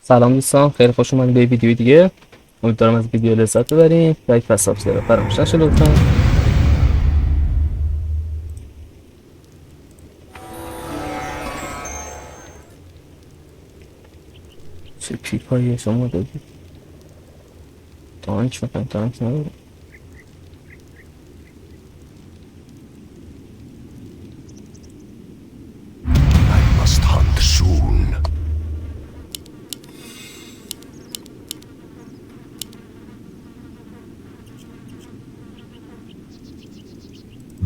سلام دوستان، خیلی خوش اومدید به ویدیو دیگه. امیدوارم از ویدیو لذت ببرید. لایک و سابسکرایب فراموش نشه لطفا. چه پیپایی شما دادید؟ تانک میکنم، تانک ندارم. I must hunt soon.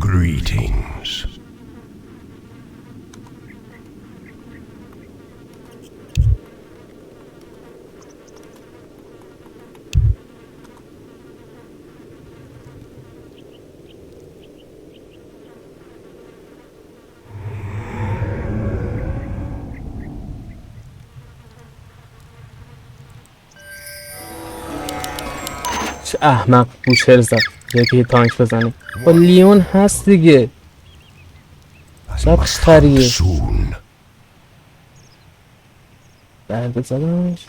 Greetings. چه احمق بوشهر زد یکی تانک بزنه. با لیون هست دیگه. شب خریه Soon. درد زدنش.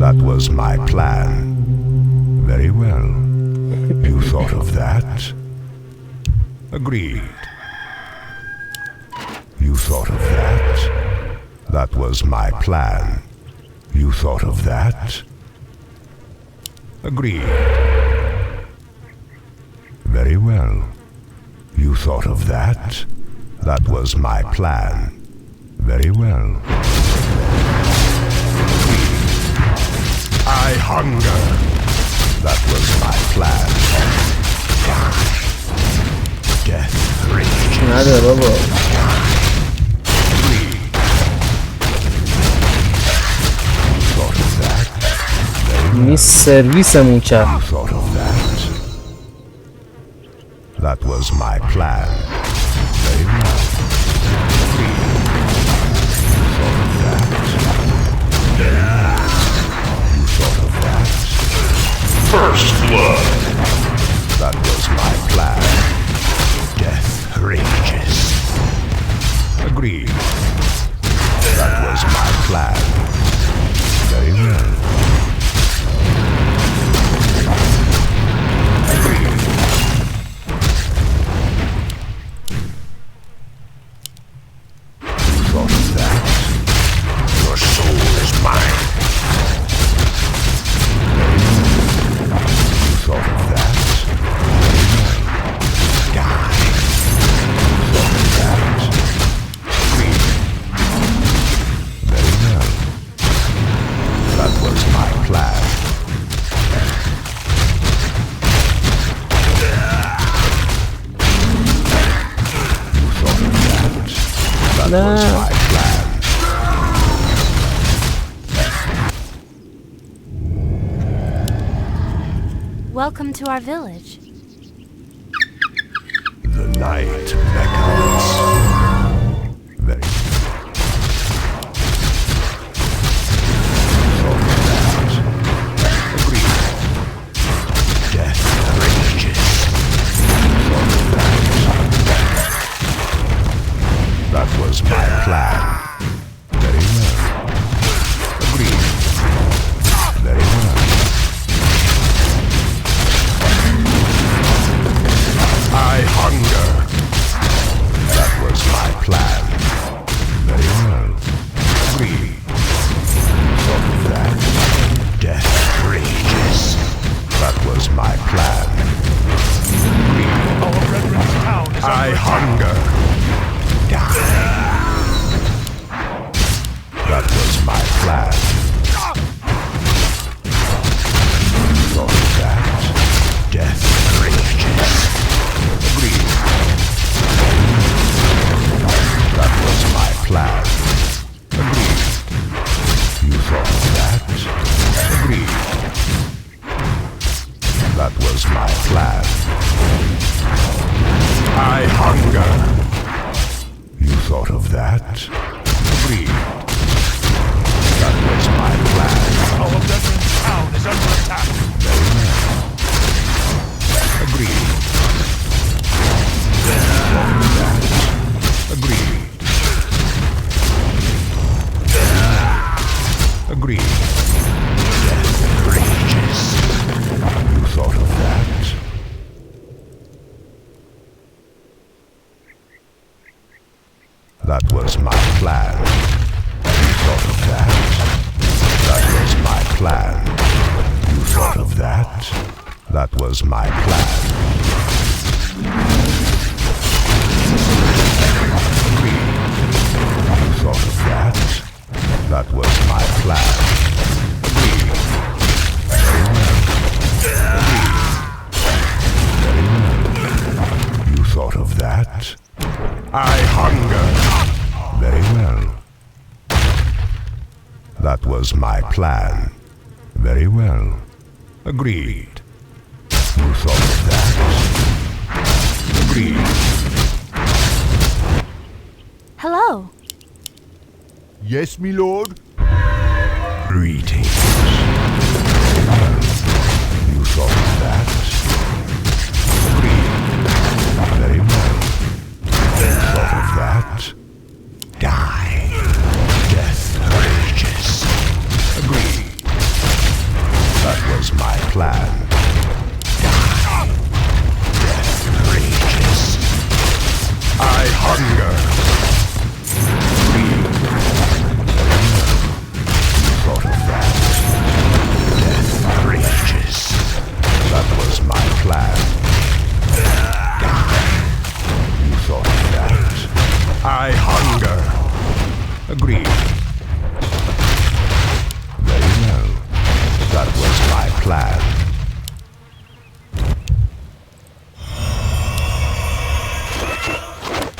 That was my plan. Very well. You thought of that? Agreed. You thought of that? That was my plan. You thought of that? Agreed. Very well. You thought of that? That was my plan. Very well. I hunger. That was my plan. Death rages. نده بابا. Thought of that? نیست سرویسمون کرد. Thought of that? That was my plan. Very well. Thought of that? You thought of that? First blood. That was my plan. Death rages. Agreed. That was my plan. Very well. Agreed. You thought of that? Your soul is mine. You thought of that? Die. You thought of that? Agreed. Very well. That was my plan. You thought of that? That was my plan. Welcome to our village. The night beckons. Very. Thought of that? Agreed. Death rages. Thought of that? That was my plan. Very well. Agreed. Very well. I hunger. That was my plan. Very well. Agreed. Thought of that? Death rages. That was my plan. Agreed. Our brethren's town is I hunger. Die. That was my plan. Thought of that? Death rages. Agreed. That was my plan. Agreed. You thought of that? Agreed. That was my plan. I hunger. You thought of that? Agreed. That was my plan. our brethren's town is thought of that? That was my plan. You thought of that? That was my plan. You thought of that? I hunger. Very well. That was my plan. Very well. Agreed. You thought of that? Agreed. Hello. Yes, my lord. Greetings. You thought of that? Agreed. Very well. You thought of that? Die. Death rages. Agreed. That was my plan. Die. Death rages. I hunger. Agreed. You thought of that? Death rages. That was my plan. Die. You thought of that? I hunger. Agreed. Very well. That was my plan.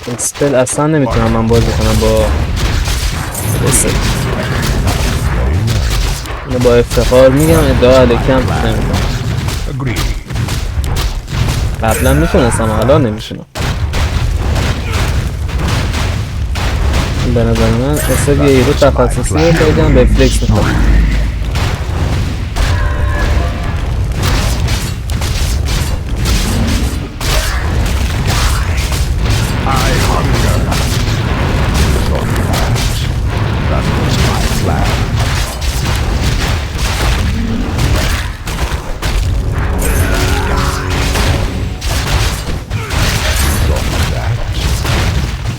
این سپل اصلا نمیتونم من بازی کنم با بسه. اینو با افتخار میگم، ادعا علیکم نمیکنم. Agreed. قبلا میتونستم، حالا نمیتونم. به نظر من اصلا یه ایرو تخصصی رو بگم به فلکس میخوام. I hunger. Thought of that? That was my plan. Thought of that?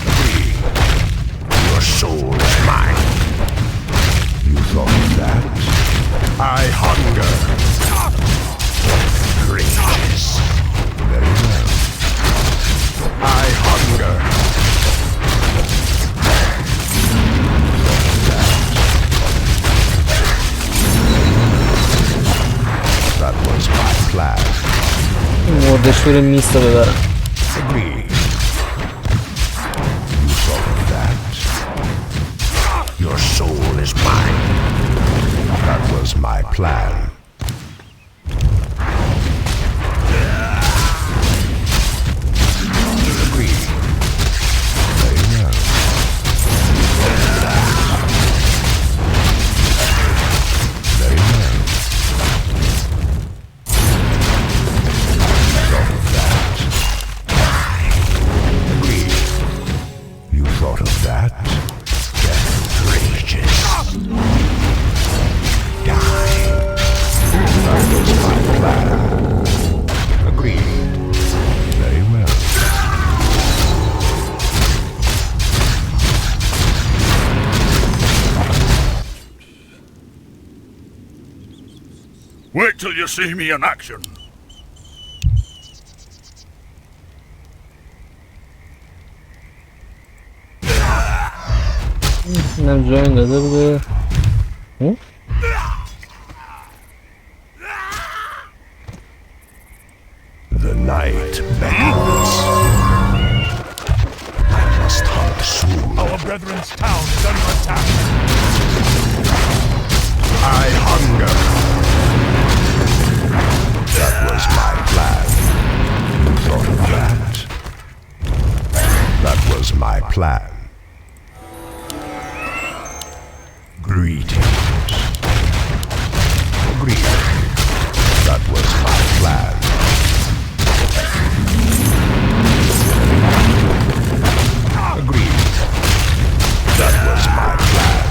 Agreed. Your soul is mine. You thought of that? I hunger. Rages. Very well. I hunger. That was my plan. مردشور میست رو ببرم. Agreed. You thought of that? Your soul is mine. That was my plan. Agreed. Very well. You thought of that? Very well. You thought of that? Agreed. You thought of that? Death rages. Die. That was my plan. Agreed. Very well. Wait till you see me in action. اینم جوین داده بوده. The night beckons. I must hunt soon. Our brethren's town is under attack. I hunger. That was my plan. You thought of that? That was my plan. Greetings. Agreed. That was my plan. Agreed. That was my plan.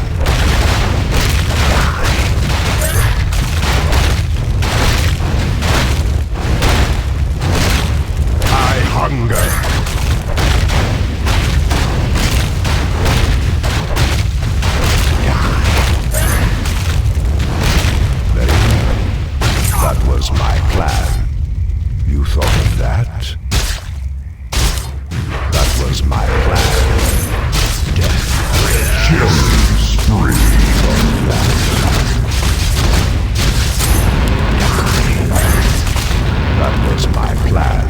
I hunger. plan. You thought of that? That was my plan. Death. Killing spree. Thought of that. That was my plan.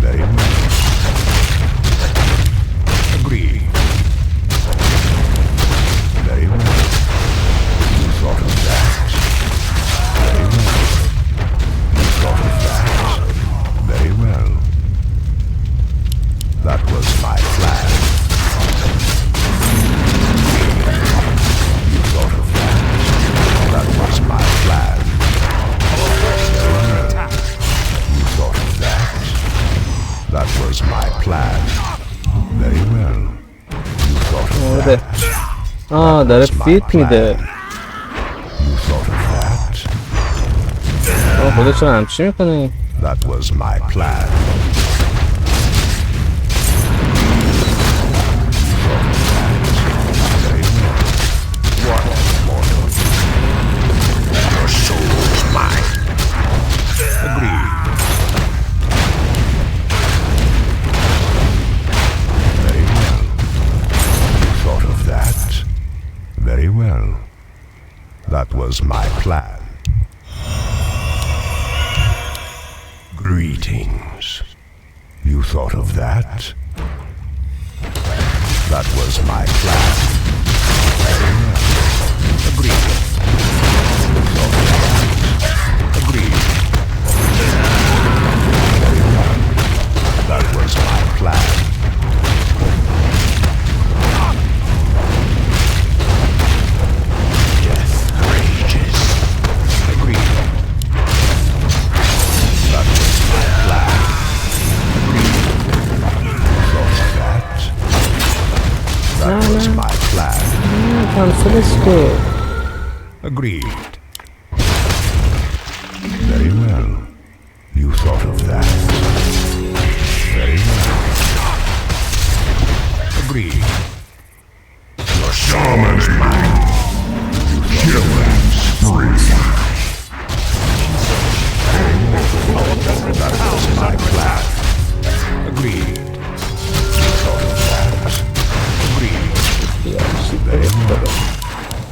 Very well. Agreed. Very well. You thought of that. Very well. You thought of that. Very well. That was my plan. You thought of that. That was my plan. You thought of that. That was my plan. Very well. You thought of آره. that. داره فیت میده. You thought of that. خودت چرا همچی میکنی؟ That was my plan. Very well. What mortal? Your soul is mine. Agreed. Very well. You thought of that? Very well. That was my plan. Greetings. You thought of that? That was my plan. Very well. Agreed. You thought of that? Agreed. Very well. That was my plan. Death rages. Agreed. That was my plan. Agreed. You thought of that? That was my plan. کنسلش که Agreed. Very well. You thought of that. Very well. Agreed. Your shaman is mine. You killing spree. That was my plan. Agreed. You thought of that. Agreed. Very well.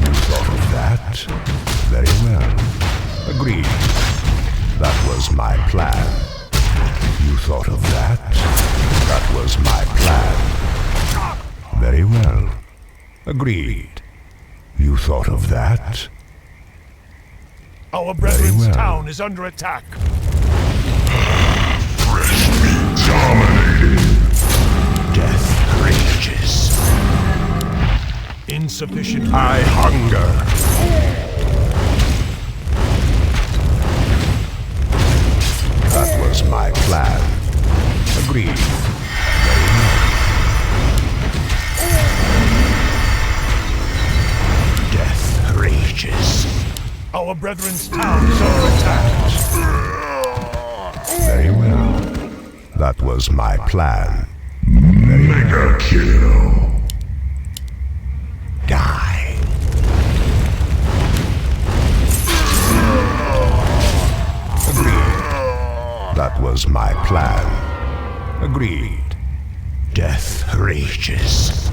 You thought of that. Very well. Agreed. That was my plan. You thought of that. That was my plan. Very well. Agreed. You thought of that. Our brethren's well. town is under attack. Fresh meat dominating. Death rages. Insufficient. I hunger. That was my plan. Agreed. Very well. Death rages. Our brethren's town is under attack. Very well. That was my plan. Very Mega kill. Die. Agreed. That was my plan. Agreed. Death rages.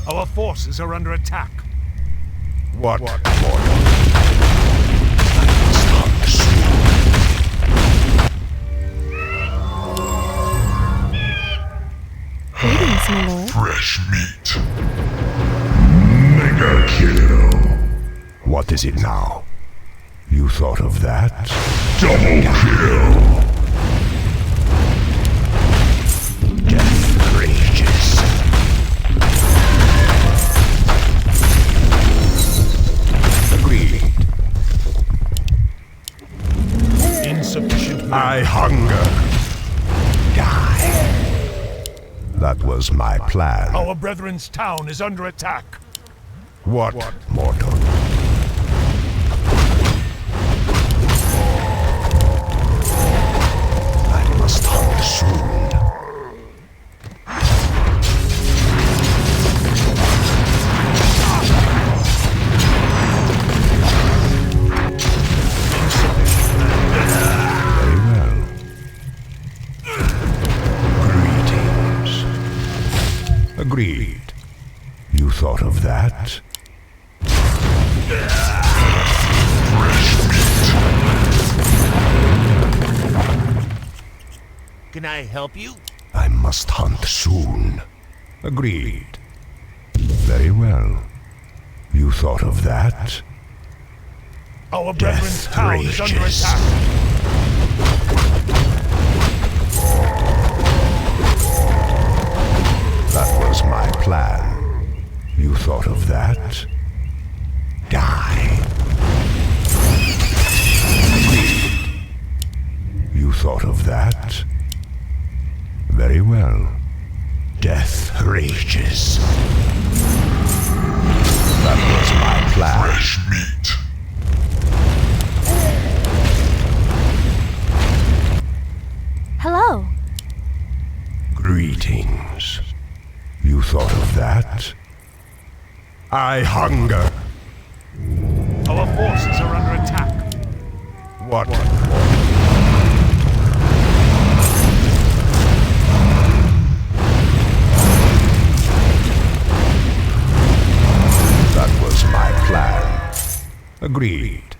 Our forces are under attack. What mortal? Greetings, my lord. Fresh meat. Mega kill. What is it now? You thought of that? Double kill. Death rages. Agreed. Insufficient. I hunger. Die. That was my plan. Our brethren's town is under attack. What mortal? I must hunger soon. Agreed. You thought of that? Can I help you? I must hunt soon. Agreed. Very well. You thought of that? Our brethren's Death town is under rages. attack. That was my plan. You thought of that? Die. Agreed. You thought of that? Very well. Death rages. That was my plan. Fresh meat. Hello. Greetings. You thought of that? I hunger. Our forces are under attack. What? That was my plan. Agreed.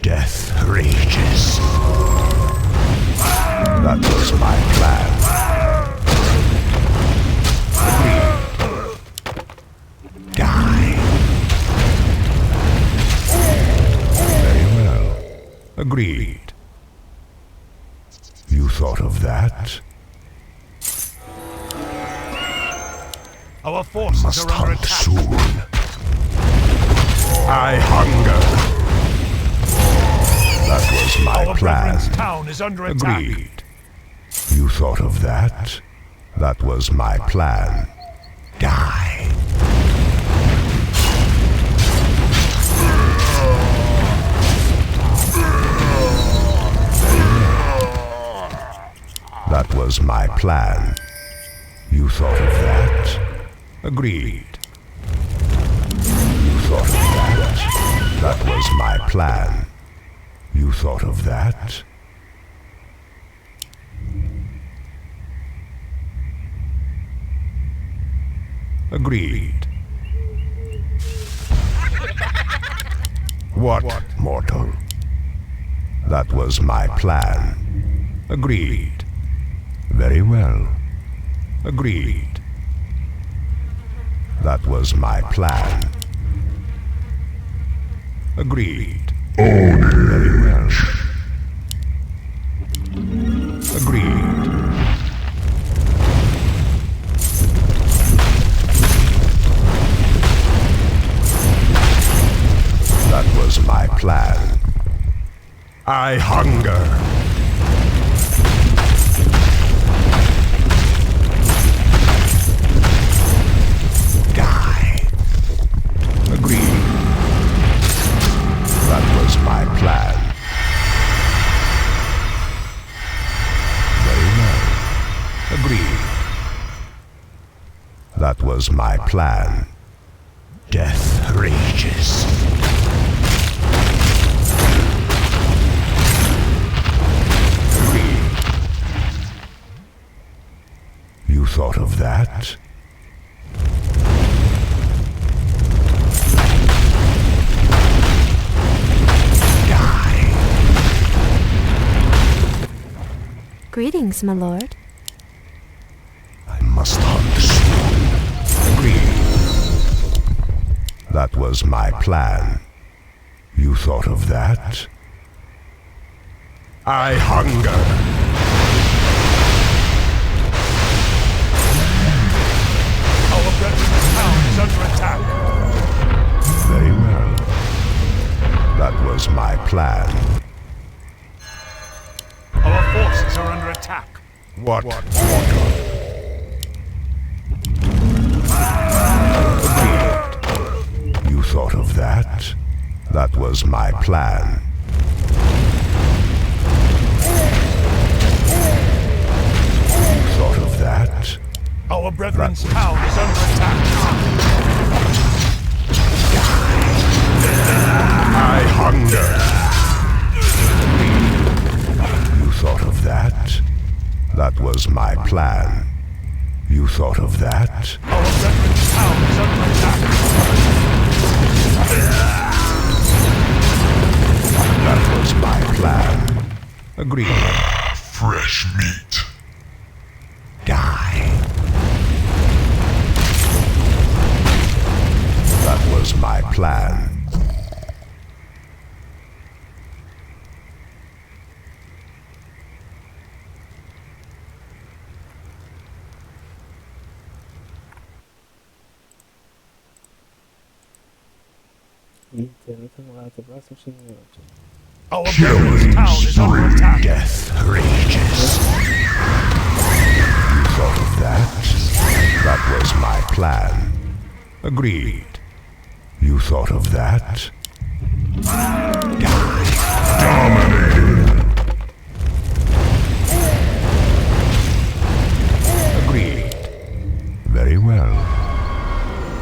Death rages. That was my plan. Agreed. Die. Very well. Agreed. You thought of that? Our forces Must are under hunt attack. soon. I hunger. That was my Our plan. brethren's town is under attack. Agreed. You thought of that? That was my plan. Die. That was my plan. You thought of that? Agreed. You thought of that? That was my plan. You thought of that? Agreed. What, mortal? That was my plan. Agreed. Very well. Agreed. That was my plan. Agreed. Very well. Agreed. That was my plan. I hunger. Die. Agreed. That was my plan. Very well. Agreed. That was my plan. Death rages. Agreed. You thought of that? Greetings, my lord. I must hunt soon. Agreed. That was my plan. You thought of that? I hunger. Our brethren's town is under attack. Very well. That was my plan. Our forces are under attack. What? Agreed. You thought of that? That was my plan. You thought of that? Our brethren's town is under attack. I hunger. You thought of that? That was my plan. You thought of that? Our brethren's town is under attack. That was my plan. Agreed. Fresh meat. Die. That was my plan. اینترنت مقطع بس میشه نمیاد. Our brethren's town is under attack. Death rages. You thought of that? That was my plan. Agreed. You thought of that? Die. Dominated. Agreed. Very well.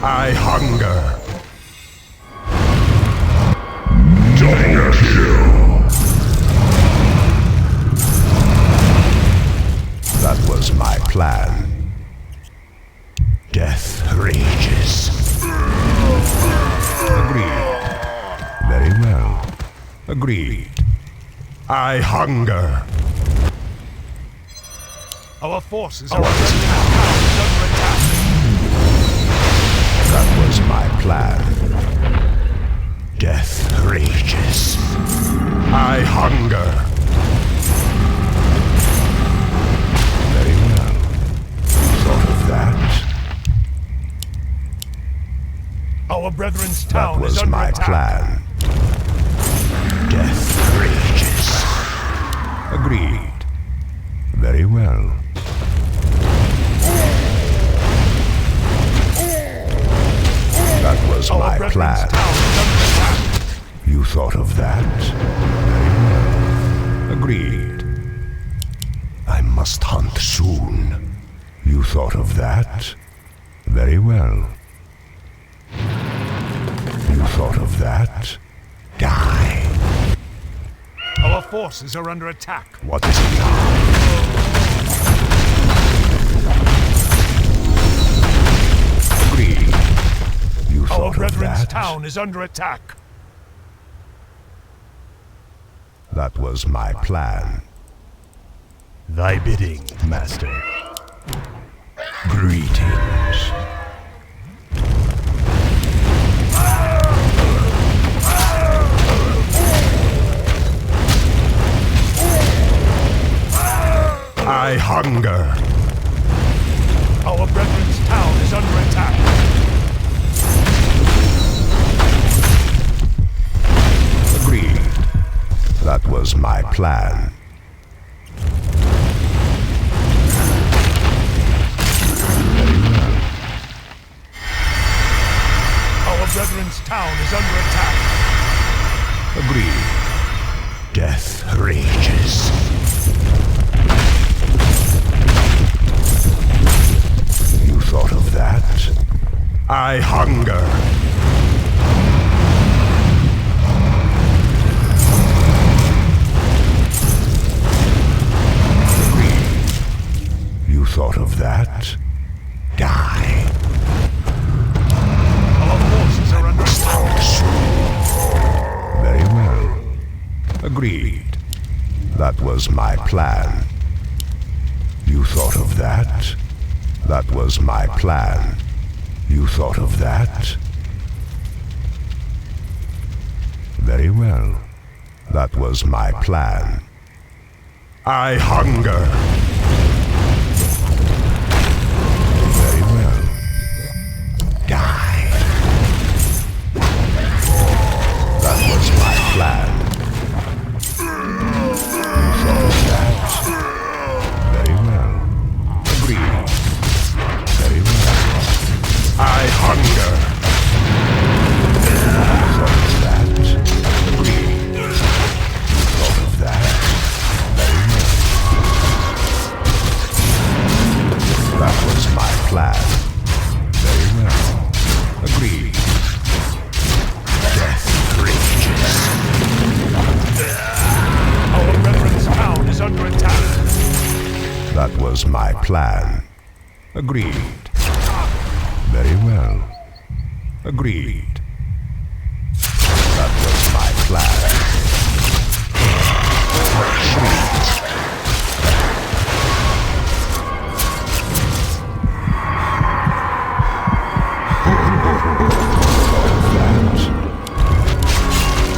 I hunger. Double kill. That was my plan. Death rages. Agreed. Very well. Agreed. I hunger. Our forces are under attack. That was my plan. Death rages. I hunger. Very well. Thought of that? Our brethren's That town is was under my attack. plan. Death rages. Agreed. Very well. That was Our my brethren's plan. town is under attack. You thought of that? Very well. Agreed. I must hunt soon. You thought of that? Very well. You thought of that? Die. Our forces are under attack. What is it now? Agreed. You Our thought of brethren's that? town is under attack. That was my plan. Thy bidding, master. Greetings. I hunger. Our brethren's town is under attack. Agreed. That was my plan. Very well. Our brethren's town is under attack. Agreed. Death rages. You thought of that? I hunger. Agreed. You thought of that? Die. Our forces are under attack. Very well. Agreed. That was my plan. You thought of that? That was my plan. You thought of that? Very well. That was my plan. I hunger. Very well. Die. That was my plan. You thought of that? Very well. Agreed. Very well. I hunger. You thought of that? Agreed. You thought of that? Very well. That was my plan. Very well. Agreed. Death rages. Our brethren's town is under attack. That was my plan. Agreed. Very well. Agreed. That was my plan.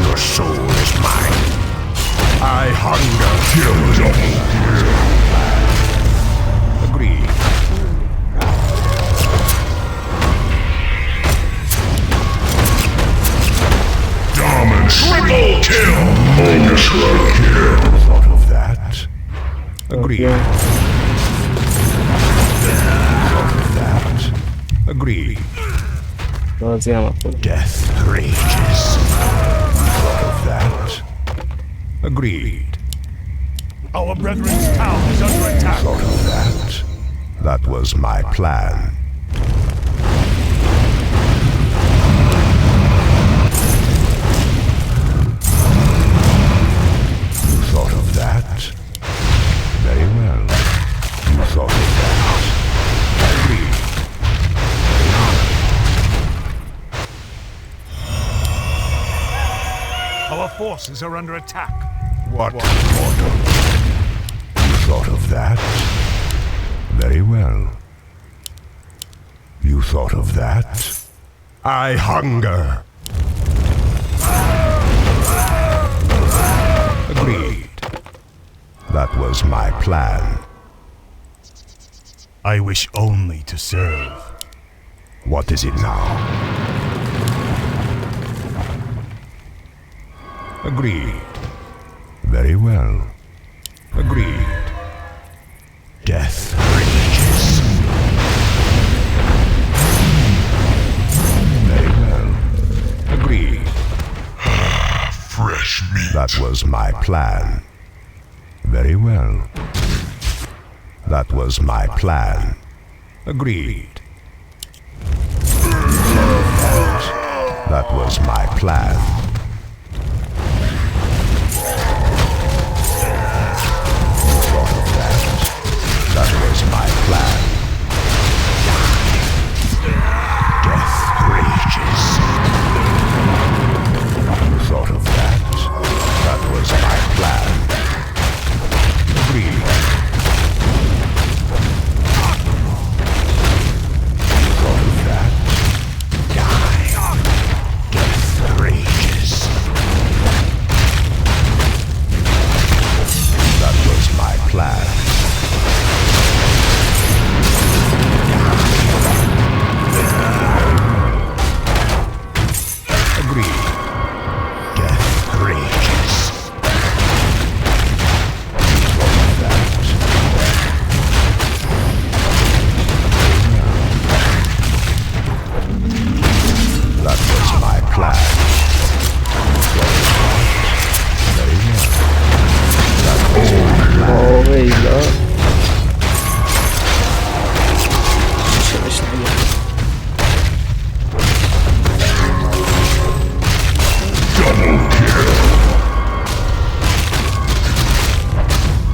Your soul is mine. I hunger. Kill double kill. Agreed. Dominant. Triple kill. Ultra kill. Thought of that. Agreed. اوکی. Thought of that. Agreed. راضی هم خود. Death rages. Thought of that. Agreed. Our brethren's town is under attack. Thought of that. That was my plan. You thought of that? Very well. You thought of that. Agreed. Our forces are under attack. What, mortal? You thought of that? Very well. You thought of that? I hunger. Agreed. That was my plan. I wish only to serve. What is it now? Agreed. Very well. Agreed. Death rages. Very well. Agreed. Fresh meat. That was my plan. Very well. That was my plan. Agreed. That was my plan. Thought of that. That was my plan. Death rages. You thought of that. That was my plan. Agreed. You thought of that. Die. Death rages. That was my plan. Agreed. Death rages. Thought of that. That was my plan. Very well. That was my plan. ویلا چرش نگه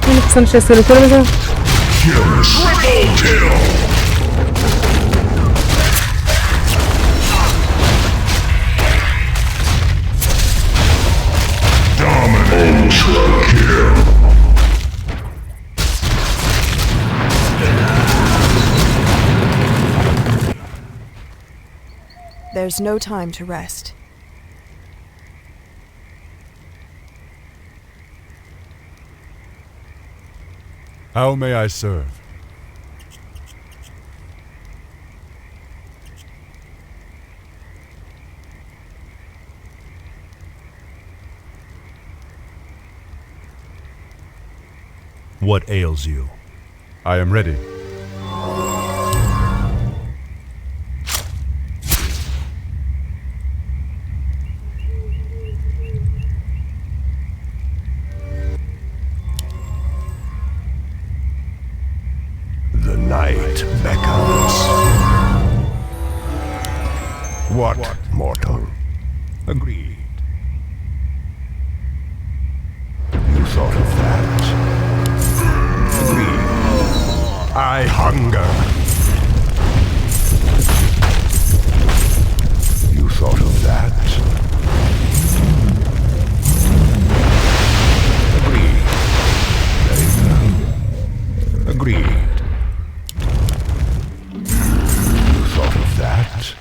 این قسمش اسکلیتر رو بزن Triple kill. Dominant. Ultra kill. There's no time to rest. How may I serve? What ails you? I am ready. The night beckons. What, mortal? Agreed. You thought of that? Agreed. I hunger. that? Agreed. Very well. Agreed. You thought of that?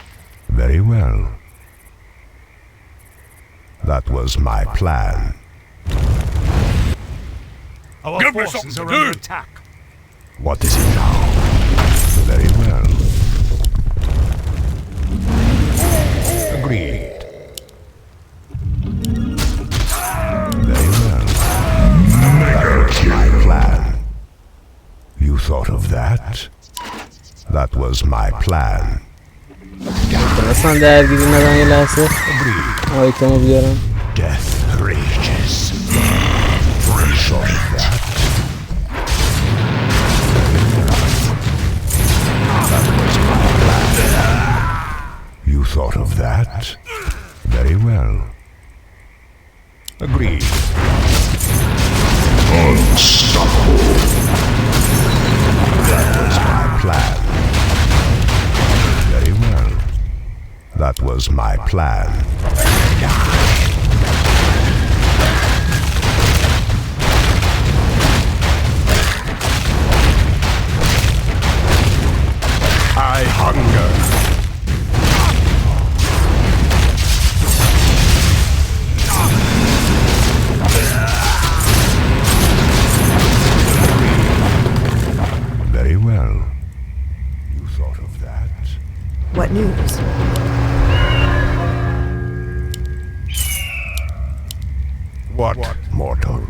Very well. That was my plan. Our Give me forces something are to under do. attack. What is it now? Very well. Agreed. Very well. That was my plan. You thought of that? That was my plan. اصلا درگیری ندن یه لحظه Agreed. آیتمو بیارم. Death rages. You thought of that? That was my plan. You thought of that? Very well. Agreed. Unstoppable. That was my plan. Very well. That was my plan. I hunger. Very well. You thought of that? What news? What, mortal?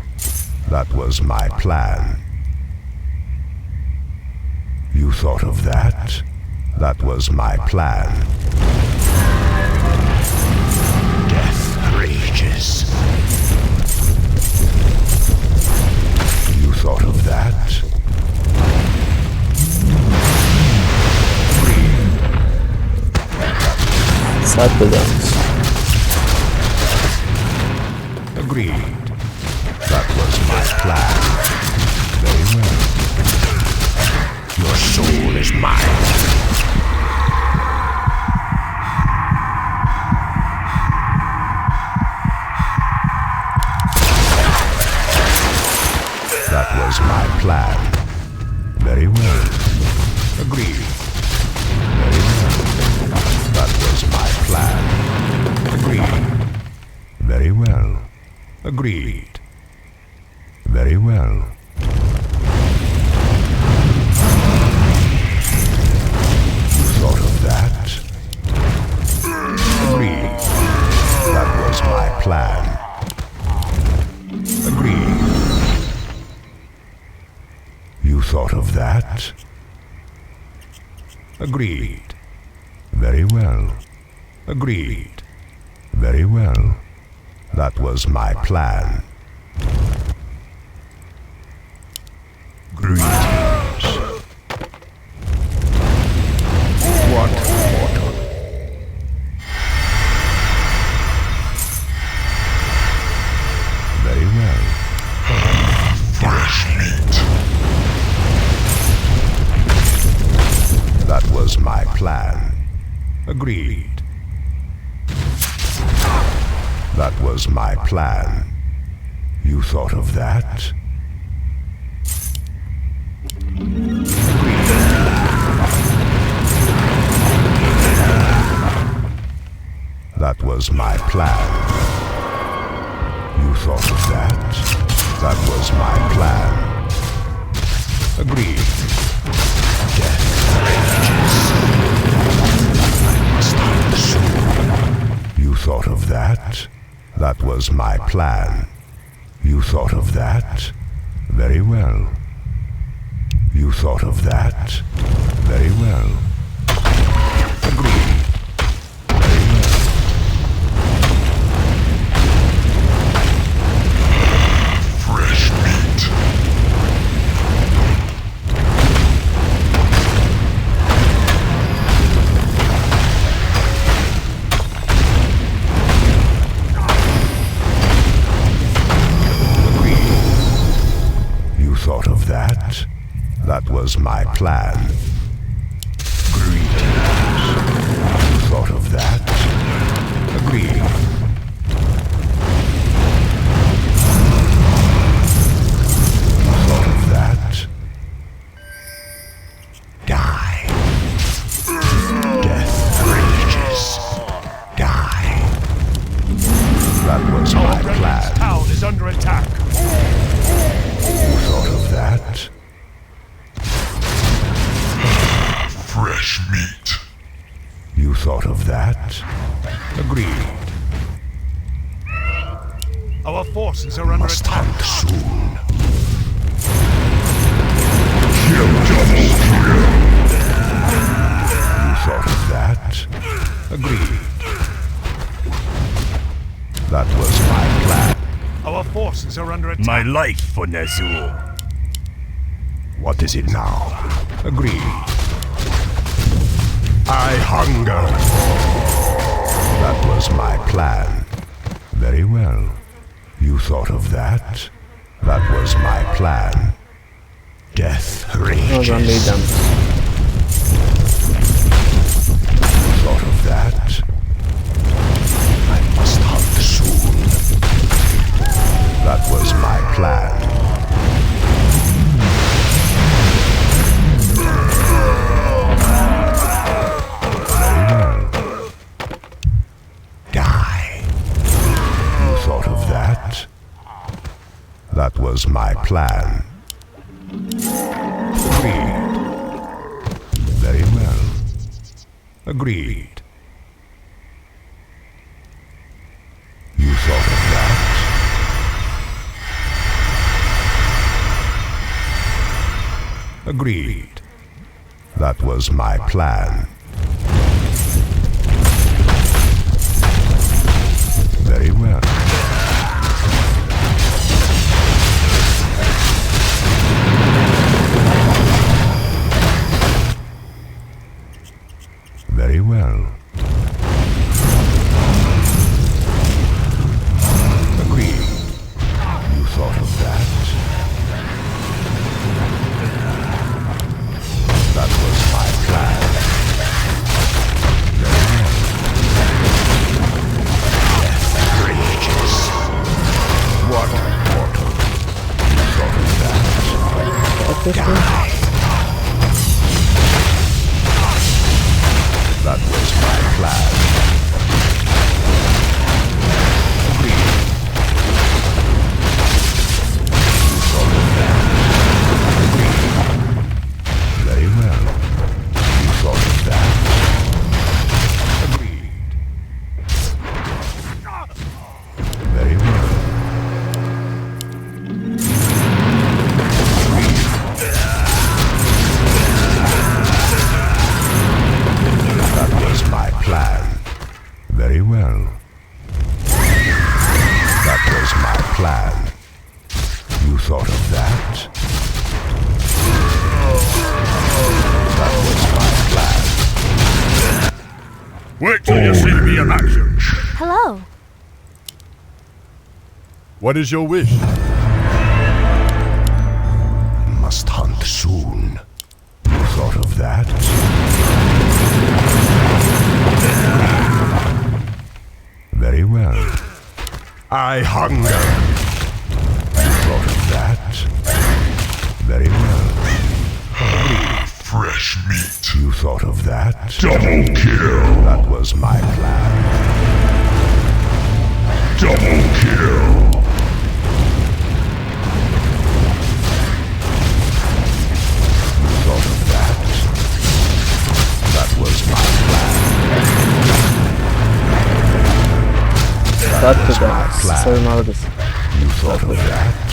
That was my plan. You thought of that? That was my plan. Death rages. You thought of that? صد بدم. Agreed. That was my plan. Very well. Your soul is mine. That was my plan. Very well. Agreed. Very well. That was my plan. Agreed. Very well. Agreed. Very well. You thought of that? Agreed. That was my plan. Agreed. You thought of that? Agreed. Very well. Agreed. Very well. That was my plan. Greetings. What mortal? Very well. Fresh meat. That was my plan. Agreed. That was my plan. You thought of that? That was my plan. You thought of that? That was my plan. Agreed. Death rages. Stop the sword. You thought of that? That was my plan. You thought of that? Very well. You thought of that? Very well. Agreed. Very well. Fresh meat. Thought of that? That was my plan. Greetings. You thought of that? Agreed. Our forces are under Must attack. hunt soon. Kill double kill. You thought of that? Agreed. That was my plan. Our forces are under attack. My life for Nazul. What is it now? Agreed. I hunger. That was my plan. Very well. You thought of that? That was my plan. Death بازم rages. لیدم. Thought of that? I must hunt soon. That was my plan. Very well. Die. You thought of that? That was my plan. Agreed. Very well. Agreed. You thought of that? Agreed. That was my plan. Very well. Very well. Agreed. You thought of that? That was my plan. Very well. Death rages. What mortal? You thought of that? Die. That was my plan. Agreed. You thought of that? Agreed. Very well. You thought of that? Agreed. Very well. That was my plan. Very well. That was my plan. You thought of that? That was my plan. Wait till you see me in action. Hello. What is your wish? Must hunt soon. You thought of that? Very well. I hunger. You thought of that? Very well. Fresh meat. You thought of that? Double kill. That was my plan. Double kill. You thought of that? That was my plan. داد بده. plan. سر ما رو بس. You thought of that?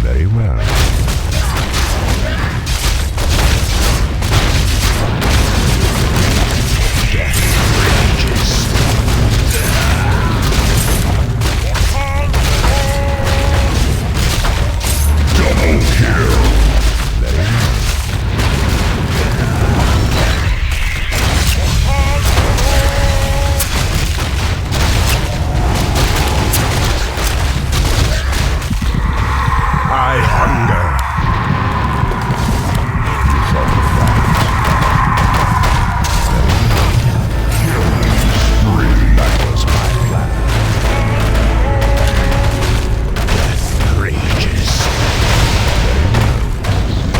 Very well. Death rages. Double kill. Very well. I hunger. You thought of that? That was my plan. Death rages. Very well.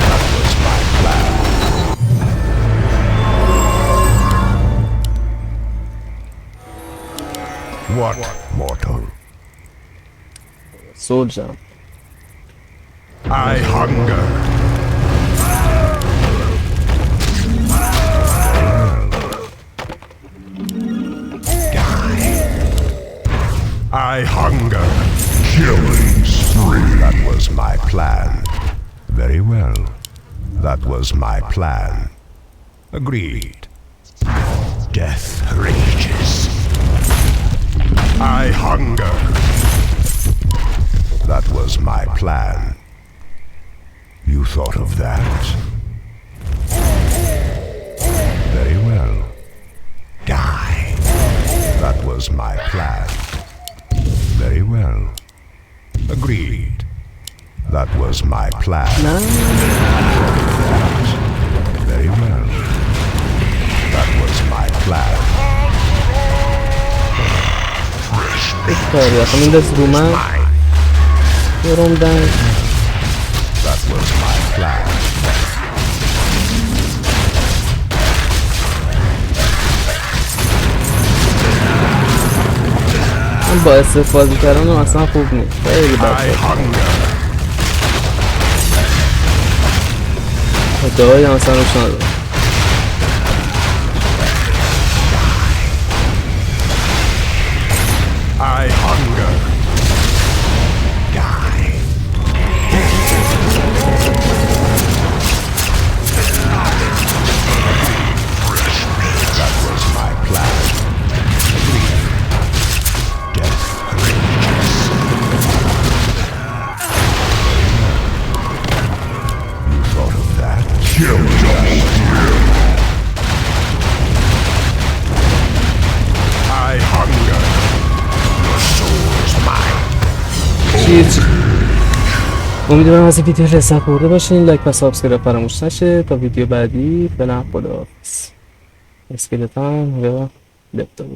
That was my plan. What mortal? Soldier. I hunger. Die. I hunger. Killing spree. That was my plan. Very well. That was my plan. Agreed. Death rages. I hunger. That was my plan. You thought of that? Very well. Die. That was my plan. Very well. Agreed. That was my plan. نه Very well. That was my plan. کاری آخه میندازی رو من برم دن That was my plan. من با استفاده کردن اصلا خوب نیست خیلی I بد hunger. ادعای اصلا روش ندارم I hunger. Die. That was my plan. Death rages. You thought of that? Kill double kill. I hunger. Your soul is mine. چیز امیدوارم از این ویدیو لذت برده باشین لایک و سابسکرایب فراموش نشه تا ویدیو بعدی فعلا خداحافظ اسکلتان و لپتاپ